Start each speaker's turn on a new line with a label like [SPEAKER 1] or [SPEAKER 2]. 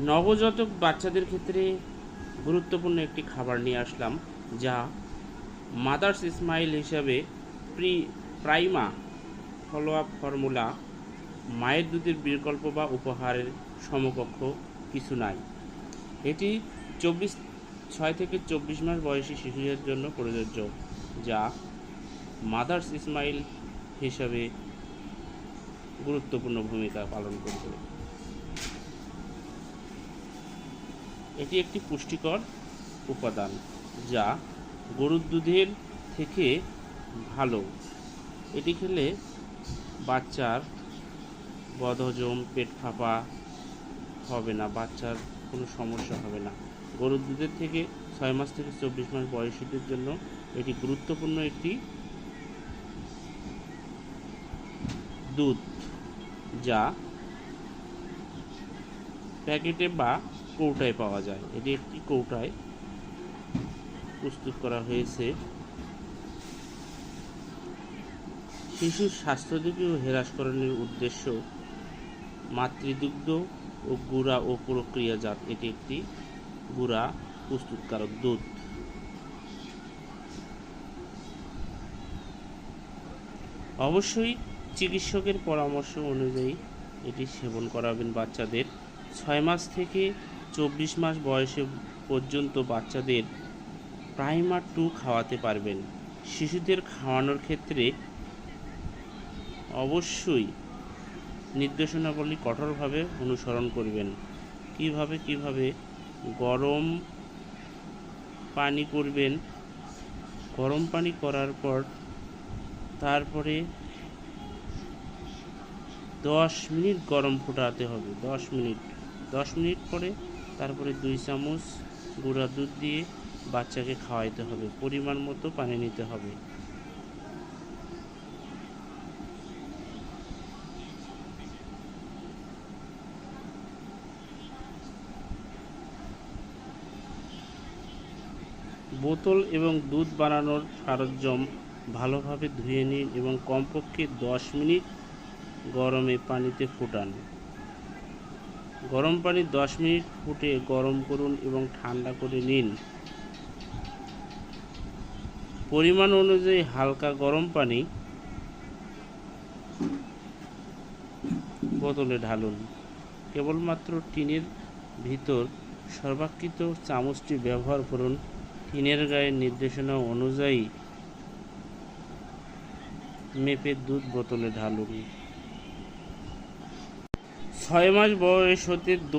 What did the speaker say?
[SPEAKER 1] নবজাতক বাচ্চাদের ক্ষেত্রে গুরুত্বপূর্ণ একটি খাবার নিয়ে আসলাম, যা মাদার্স স্মাইল হিসাবে প্রাইমা ফলো আপ ফর্মুলা। মায়ের দুধের বিকল্প বা উপহারের সমকক্ষ কিছু নাই। এটি 6 থেকে 24 মাস বয়সী শিশুদের জন্য প্রযোজ্য, যা মাদার্স স্মাইল হিসাবে গুরুত্বপূর্ণ ভূমিকা পালন করবে। এটি একটি পুষ্টিকর উপাদান যা গরুর দুধের থেকে ভালো। এটি খেলে বাচ্চার বদহজম, পেট ফাঁপা হবে না, বাচ্চার কোনো সমস্যা হবে না। গরুর দুধের থেকে 6 মাস থেকে 24 মাস বয়সীদের জন্য এটি গুরুত্বপূর্ণ একটি দুধ, যা প্যাকেটে বা কৌটায় পাওয়া যায়। এটি একটি কৌটায় প্রস্তুত করা হয়েছে। শিশুর স্বাস্থ্য ঝুঁকি ও হ্রাসকরণের উদ্দেশ্য মাতৃদুগ্ধ ও গুঁড়া ও প্রক্রিয়াজাত। এটি একটি গুঁড়া প্রস্তুতকারক দুধ। অবশ্যই চিকিৎসকের পরামর্শ অনুযায়ী এটি সেবন করাবেন। বাচ্চাদের 6 মাস থেকে 24 মাস বয়সে পর্যন্ত বাচ্চাদের প্রাইমা 2 খাওয়াতে পারবেন। শিশুদের খাওয়ানোর ক্ষেত্রে অবশ্যই নির্দেশনাবলী কঠোরভাবে অনুসরণ করবেন। কিভাবে গরম পানি করবেন। গরম পানি করার পর তারপরে 10 মিনিট গরম ফোটাতে হবে। 10 মিনিট পরে তারপরে 2 চামচ গুঁড়া দুধ দিয়ে বাচ্চাকে খাওয়াইতে হবে। পরিমাণ মতো পানি নিতে হবে। বোতল এবং দুধ বানানোর সরঞ্জাম ভালোভাবে ধুয়ে নিন এবং কমপক্ষে 10 মিনিট গরমে পানিতে ফুটান। গরম পানি 10 মিনিট ফুটে গরম করুন এবং ঠান্ডা করে নিন। পরিমাণ অনুযায়ী হালকা গরম পানি বোতলে ঢালুন। কেবলমাত্র টিনের ভিতর সর্বাকৃত চামচটি ব্যবহার করুন। টিনের গায়ের নির্দেশনা অনুযায়ী মেপে দুধ বোতলে ঢালুন। 6 মাস বয়স হতে